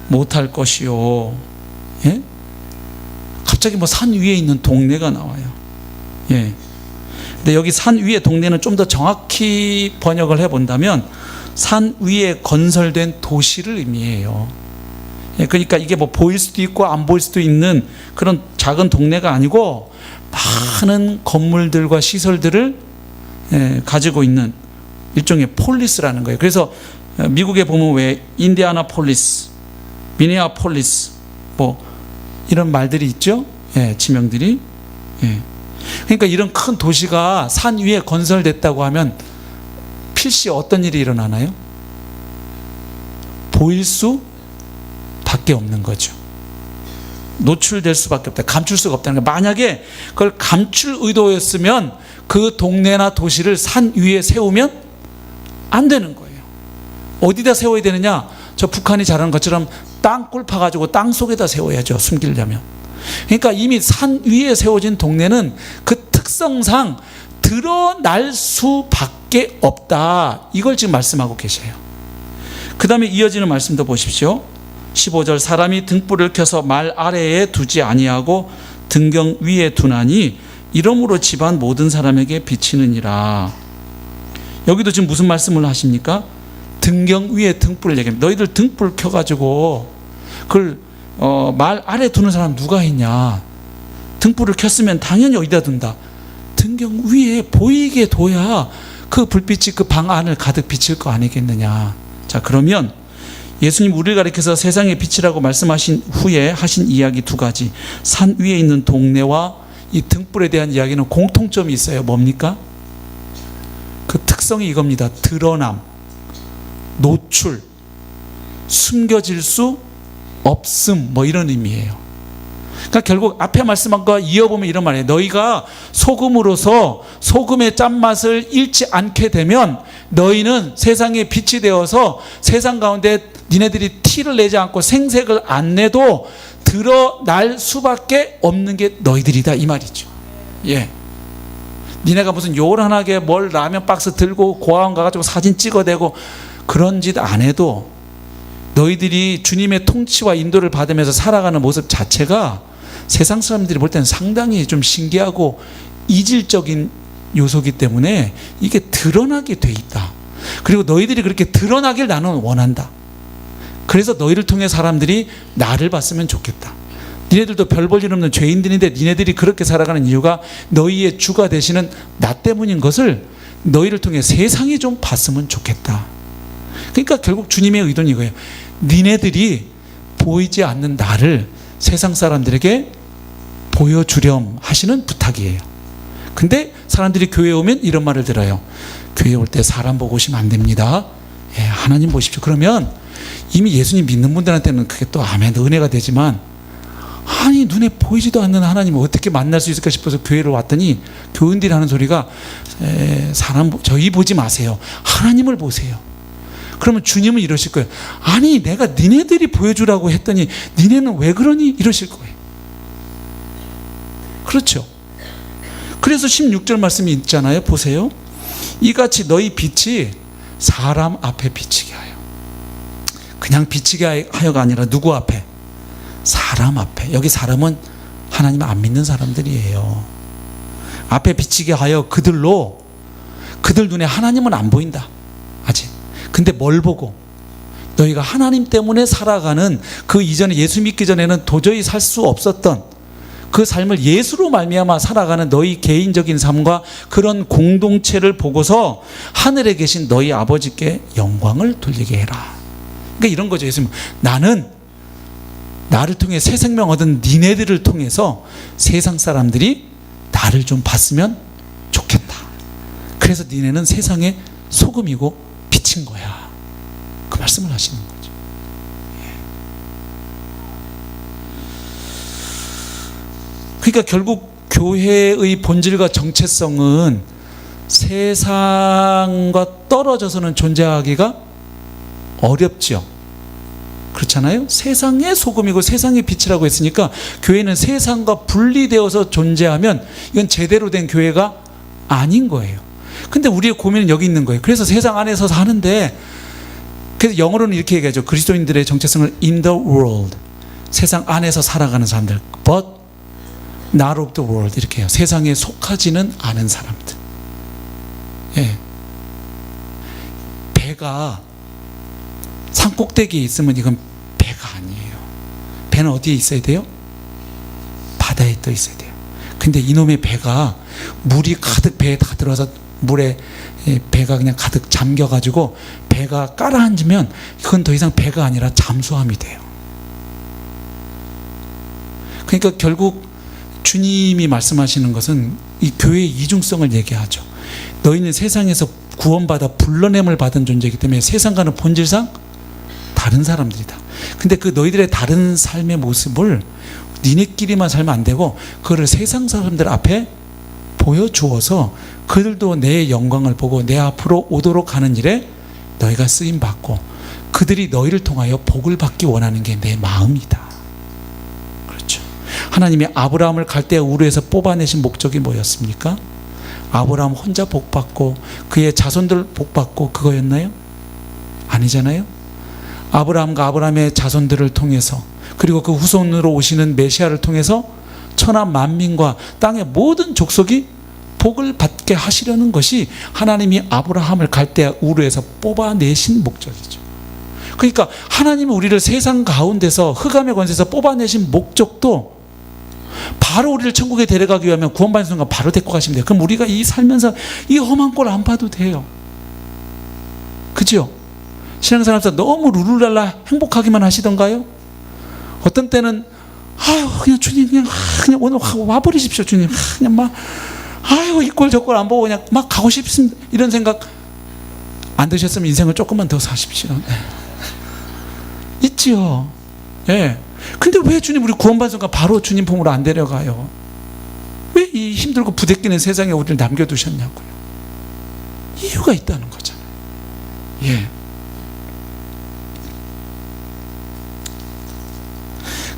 못할 것이요. 갑자기 산 위에 있는 동네가 나와요. 근데 여기 산 위의 동네는 좀 더 정확히 번역을 해본다면 산 위에 건설된 도시를 의미해요. 그러니까 이게 보일 수도 있고 안 보일 수도 있는 그런 작은 동네가 아니고 많은 건물들과 시설들을 가지고 있는 일종의 폴리스라는 거예요. 그래서 미국에 보면 왜 인디아나폴리스, 미네아폴리스 이런 말들이 있죠. 지명들이. 그러니까 이런 큰 도시가 산 위에 건설됐다고 하면 필시 어떤 일이 일어나나요? 보일 수 밖에 없는 거죠. 노출될 수밖에 없다. 감출 수가 없다는 거예요. 만약에 그걸 감출 의도였으면 그 동네나 도시를 산 위에 세우면 안 되는 거예요. 어디다 세워야 되느냐? 저 북한이 잘하는 것처럼 땅굴 파가지고 땅 속에다 세워야죠. 숨기려면. 그러니까 이미 산 위에 세워진 동네는 그 특성상 드러날 수밖에 없다. 이걸 지금 말씀하고 계셔요. 그 다음에 이어지는 말씀도 보십시오. 15절, 사람이 등불을 켜서 말 아래에 두지 아니하고 등경 위에 두나니 이러므로 집안 모든 사람에게 비치느니라. 여기도 지금 무슨 말씀을 하십니까? 등경 위에 등불을 얘기합니다. 너희들 등불 켜가지고 그걸 말 아래 두는 사람 누가 있냐? 등불을 켰으면 당연히 어디다 둔다? 등경 위에 보이게 둬야 그 불빛이 그 방 안을 가득 비칠 거 아니겠느냐. 자, 그러면 예수님 우리를 가리켜서 세상의 빛이라고 말씀하신 후에 하신 이야기 두 가지, 산 위에 있는 동네와 이 등불에 대한 이야기는 공통점이 있어요. 뭡니까? 그 특성이 이겁니다. 드러남, 노출, 숨겨질 수 없음, 뭐 이런 의미예요. 그러니까 결국 앞에 말씀한 거 이어보면 이런 말이에요. 너희가 소금으로서 소금의 짠맛을 잃지 않게 되면 너희는 세상의 빛이 되어서 세상 가운데 니네들이 티를 내지 않고 생색을 안 내도 드러날 수밖에 없는 게 너희들이다, 이 말이죠. 예. 니네가 무슨 요란하게 뭘 라면 박스 들고 고아원 가가지고 사진 찍어대고 그런 짓 안 해도 너희들이 주님의 통치와 인도를 받으면서 살아가는 모습 자체가 세상 사람들이 볼 때는 상당히 좀 신기하고 이질적인 요소이기 때문에 이게 드러나게 돼 있다. 그리고 너희들이 그렇게 드러나길 나는 원한다. 그래서 너희를 통해 사람들이 나를 봤으면 좋겠다. 니네들도 별 볼 일 없는 죄인들인데 니네들이 그렇게 살아가는 이유가 너희의 주가 되시는 나 때문인 것을 너희를 통해 세상이 좀 봤으면 좋겠다. 그러니까 결국 주님의 의도는 이거예요. 니네들이 보이지 않는 나를 세상 사람들에게 보여주렴 하시는 부탁이에요. 근데 사람들이 교회에 오면 이런 말을 들어요. 교회에 올 때 사람 보고 오시면 안 됩니다. 예, 하나님 보십시오. 그러면 이미 예수님 믿는 분들한테는 그게 또 아멘 은혜가 되지만, 아니 눈에 보이지도 않는 하나님을 어떻게 만날 수 있을까 싶어서 교회를 왔더니 교인들이 하는 소리가 저희 보지 마세요. 하나님을 보세요. 그러면 주님은 이러실 거예요. 아니 내가 니네들이 보여주라고 했더니 니네는 왜 그러니? 이러실 거예요. 그렇죠. 그래서 16절 말씀이 있잖아요. 보세요. 이같이 너희 빛이 사람 앞에 비치게 하여. 그냥 비치게 하여가 아니라 누구 앞에? 사람 앞에. 여기 사람은 하나님을 안 믿는 사람들이에요. 앞에 비치게 하여 그들 눈에 하나님은 안 보인다 아직. 근데 뭘 보고? 너희가 하나님 때문에 살아가는 그 이전에 예수 믿기 전에는 도저히 살 수 없었던 그 삶을 예수로 말미암아 살아가는 너희 개인적인 삶과 그런 공동체를 보고서 하늘에 계신 너희 아버지께 영광을 돌리게 해라. 그러니까 이런 거죠. 예수님, 나는 나를 통해 새 생명 얻은 니네들을 통해서 세상 사람들이 나를 좀 봤으면 좋겠다. 그래서 니네는 세상의 소금이고 빛인 거야. 그 말씀을 하시는 거죠. 그러니까 결국 교회의 본질과 정체성은 세상과 떨어져서는 존재하기가 어렵죠. 그렇잖아요. 세상의 소금이고 세상의 빛이라고 했으니까 교회는 세상과 분리되어서 존재하면 이건 제대로 된 교회가 아닌 거예요. 근데 우리의 고민은 여기 있는 거예요. 그래서 세상 안에서 사는데, 그래서 영어로는 이렇게 얘기하죠. 그리스도인들의 정체성을 in the world, 세상 안에서 살아가는 사람들, but not of the world, 이렇게 해요. 세상에 속하지는 않은 사람들. 예. 배가 산꼭대기에 있으면 이건 배가 아니에요. 배는 어디에 있어야 돼요? 바다에 떠 있어야 돼요. 근데 이놈의 배가 물이 가득 배에 다 들어서 물에 배가 그냥 가득 잠겨가지고 배가 깔아앉으면 그건 더 이상 배가 아니라 잠수함이 돼요. 그러니까 결국 주님이 말씀하시는 것은 이 교회의 이중성을 얘기하죠. 너희는 세상에서 구원받아 불러냄을 받은 존재이기 때문에 세상과는 본질상 다른 사람들이다. 근데 그 너희들의 다른 삶의 모습을 니네끼리만 살면 안 되고 그거를 세상 사람들 앞에 보여주어서 그들도 내 영광을 보고 내 앞으로 오도록 하는 일에 너희가 쓰임받고 그들이 너희를 통하여 복을 받기 원하는 게 내 마음이다. 그렇죠. 하나님이 아브라함을 갈대아 우르에서 뽑아내신 목적이 뭐였습니까? 아브라함 혼자 복받고 그의 자손들 복받고 그거였나요? 아니잖아요. 아브라함과 아브라함의 자손들을 통해서 그리고 그 후손으로 오시는 메시아를 통해서 천하 만민과 땅의 모든 족속이 복을 받게 하시려는 것이 하나님이 아브라함을 갈대아 우르에서 뽑아내신 목적이죠. 그러니까 하나님은 우리를 세상 가운데서 흑암의 권세에서 뽑아내신 목적도 바로 우리를 천국에 데려가기 위하면 구원받는 순간 바로 데리고 가시면 돼요. 그럼 우리가 이 살면서 이 험한 꼴 안 봐도 돼요. 그죠? 신앙생활에서 너무 룰루랄라 행복하기만 하시던가요? 어떤 때는 아유 그냥 주님 그냥 오늘 와버리십시오 주님. 그냥 막 아유 이꼴 저꼴 안 보고 그냥 막 가고 싶습니다. 이런 생각 안 드셨으면 인생을 조금만 더 사십시오. 네. 있지요. 예. 근데 왜 주님 우리 구원받은 순간 바로 주님 품으로 안 데려가요? 왜 이 힘들고 부대끼는 세상에 우리를 남겨두셨냐고요. 이유가 있다는 거잖아요. 예.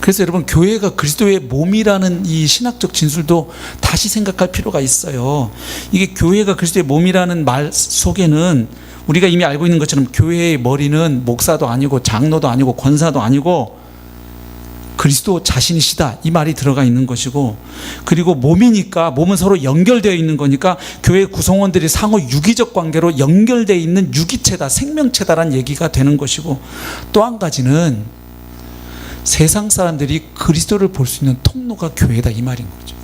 그래서 여러분 교회가 그리스도의 몸이라는 이 신학적 진술도 다시 생각할 필요가 있어요. 이게 교회가 그리스도의 몸이라는 말 속에는 우리가 이미 알고 있는 것처럼 교회의 머리는 목사도 아니고 장로도 아니고 권사도 아니고 그리스도 자신이시다 이 말이 들어가 있는 것이고, 그리고 몸이니까 몸은 서로 연결되어 있는 거니까 교회 구성원들이 상호 유기적 관계로 연결되어 있는 유기체다, 생명체다라는 얘기가 되는 것이고, 또 한 가지는 세상 사람들이 그리스도를 볼 수 있는 통로가 교회다 이 말인 거죠.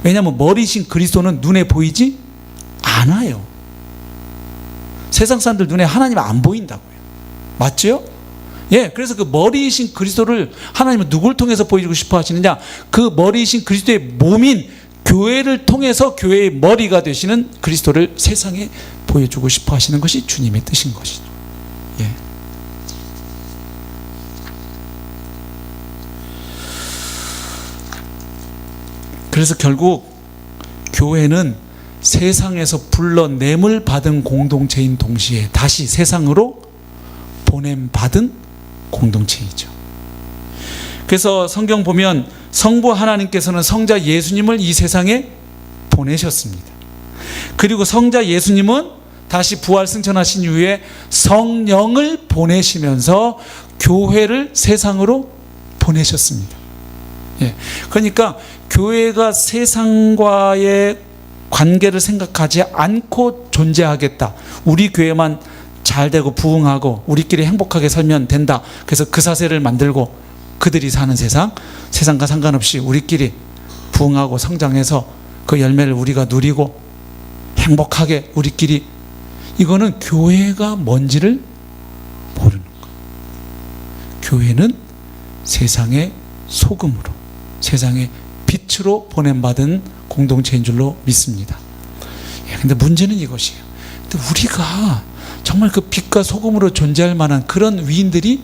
왜냐하면 머리신 그리스도는 눈에 보이지 않아요. 세상 사람들 눈에 하나님 안 보인다고요. 맞죠? 예, 그래서 그 머리이신 그리스도를 하나님은 누굴 통해서 보이고 싶어 하시느냐? 그 머리이신 그리스도의 몸인 교회를 통해서 교회의 머리가 되시는 그리스도를 세상에 보여주고 싶어 하시는 것이 주님의 뜻인 것이죠. 예. 그래서 결국 교회는 세상에서 불러냄을 받은 공동체인 동시에 다시 세상으로 보냄받은 공동체이죠. 그래서 성경 보면 성부 하나님께서는 성자 예수님을 이 세상에 보내셨습니다. 그리고 성자 예수님은 다시 부활 승천하신 이후에 성령을 보내시면서 교회를 세상으로 보내셨습니다. 예. 그러니까 교회가 세상과의 관계를 생각하지 않고 존재하겠다. 우리 교회만 잘 되고 부흥하고 우리끼리 행복하게 살면 된다. 그래서 그 사세를 만들고 그들이 사는 세상, 세상과 상관없이 우리끼리 부흥하고 성장해서 그 열매를 우리가 누리고 행복하게 우리끼리, 이거는 교회가 뭔지를 모르는 거예요. 교회는 세상의 소금으로, 세상의 빛으로 보냄받은 공동체인 줄로 믿습니다. 근데 문제는 이것이에요. 근데 우리가 정말 그 빛과 소금으로 존재할 만한 그런 위인들이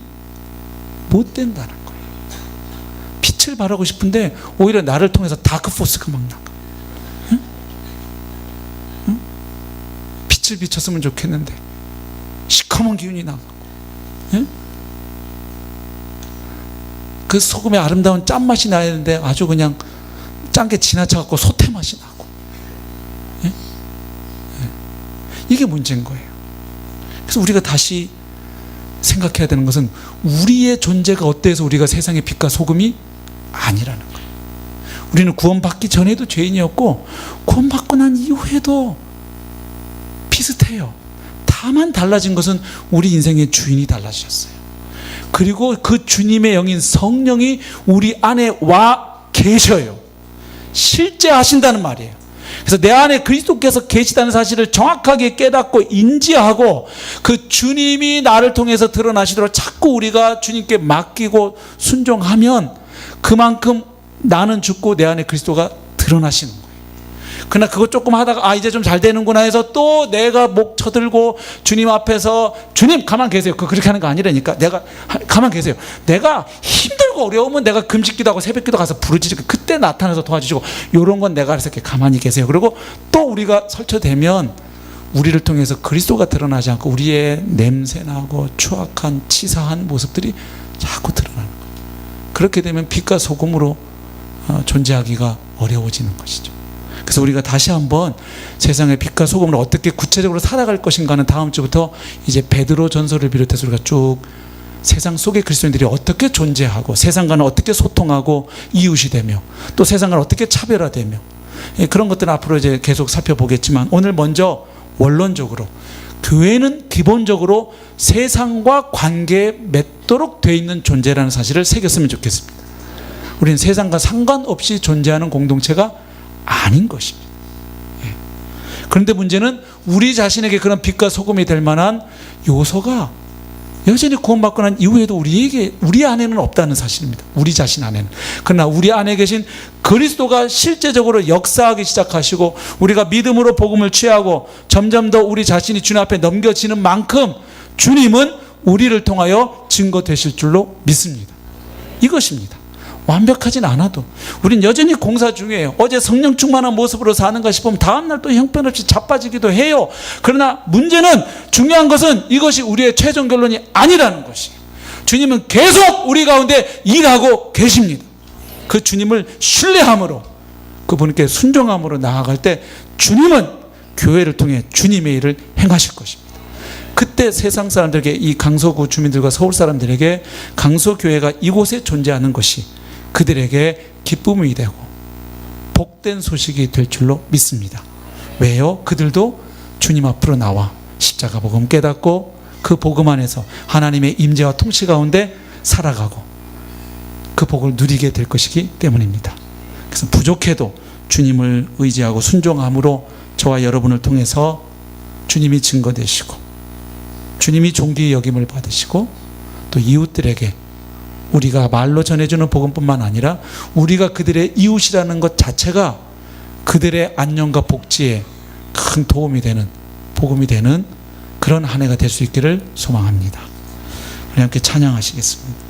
못 된다는 거예요. 빛을 발하고 싶은데 오히려 나를 통해서 다크포스가 막 나가. 응? 응? 빛을 비쳤으면 좋겠는데 시커먼 기운이 나가고, 응? 그 소금의 아름다운 짠맛이 나야 되는데 아주 그냥 짠 게 지나쳐갖고 소태 맛이 나고, 예? 예. 이게 문제인 거예요. 그래서 우리가 다시 생각해야 되는 것은 우리의 존재가 어때서 우리가 세상의 빛과 소금이 아니라는 거예요. 우리는 구원받기 전에도 죄인이었고 구원받고 난 이후에도 비슷해요. 다만 달라진 것은 우리 인생의 주인이 달라지셨어요. 그리고 그 주님의 영인 성령이 우리 안에 와 계셔요. 실제 하신다는 말이에요. 그래서 내 안에 그리스도께서 계시다는 사실을 정확하게 깨닫고 인지하고 그 주님이 나를 통해서 드러나시도록 자꾸 우리가 주님께 맡기고 순종하면 그만큼 나는 죽고 내 안에 그리스도가 드러나시는 거예요. 그러나 그거 조금 하다가 이제 좀 잘 되는구나 해서 또 내가 목 쳐들고 주님 앞에서 주님 가만 계세요. 그렇게 하는 거 아니라니까. 내가 가만 계세요. 내가 힘들고 어려우면 내가 금식기도 하고 새벽기도 가서 부르짖고 그때 나타나서 도와주시고, 이런 건 내가 그래서 이렇게 가만히 계세요. 그리고 또 우리가 설쳐되면 우리를 통해서 그리스도가 드러나지 않고 우리의 냄새나고 추악한 치사한 모습들이 자꾸 드러나는 거예요. 그렇게 되면 빛과 소금으로 존재하기가 어려워지는 것이죠. 그래서 우리가 다시 한번 세상의 빛과 소금으로 어떻게 구체적으로 살아갈 것인가는 다음 주부터 이제 베드로 전서를 비롯해서 우리가 쭉 세상 속의 그리스도인들이 어떻게 존재하고 세상과는 어떻게 소통하고 이웃이 되며 또 세상과는 어떻게 차별화되며, 그런 것들은 앞으로 이제 계속 살펴보겠지만, 오늘 먼저 원론적으로 교회는 기본적으로 세상과 관계에 맺도록 되어 있는 존재라는 사실을 새겼으면 좋겠습니다. 우리는 세상과 상관없이 존재하는 공동체가 아닌 것입니다. 그런데 문제는 우리 자신에게 그런 빛과 소금이 될 만한 요소가 여전히 구원받고 난 이후에도 우리 안에는 없다는 사실입니다. 우리 자신 안에는. 그러나 우리 안에 계신 그리스도가 실제적으로 역사하기 시작하시고 우리가 믿음으로 복음을 취하고 점점 더 우리 자신이 주님 앞에 넘겨지는 만큼 주님은 우리를 통하여 증거되실 줄로 믿습니다. 이것입니다. 완벽하진 않아도 우린 여전히 공사 중이에요. 어제 성령 충만한 모습으로 사는가 싶으면 다음날 또 형편없이 자빠지기도 해요. 그러나 문제는, 중요한 것은 이것이 우리의 최종 결론이 아니라는 것이에요. 주님은 계속 우리 가운데 일하고 계십니다. 그 주님을 신뢰함으로, 그분께 순종함으로 나아갈 때 주님은 교회를 통해 주님의 일을 행하실 것입니다. 그때 세상 사람들에게, 이 강서구 주민들과 서울 사람들에게 강서교회가 이곳에 존재하는 것이 그들에게 기쁨이 되고 복된 소식이 될 줄로 믿습니다. 왜요? 그들도 주님 앞으로 나와 십자가 복음 깨닫고 그 복음 안에서 하나님의 임재와 통치 가운데 살아가고 그 복을 누리게 될 것이기 때문입니다. 그래서 부족해도 주님을 의지하고 순종함으로 저와 여러분을 통해서 주님이 증거되시고 주님이 존귀의 여김을 받으시고 또 이웃들에게 우리가 말로 전해주는 복음뿐만 아니라 우리가 그들의 이웃이라는 것 자체가 그들의 안녕과 복지에 큰 도움이 되는, 복음이 되는 그런 한 해가 될 수 있기를 소망합니다. 우리 함께 찬양하시겠습니다.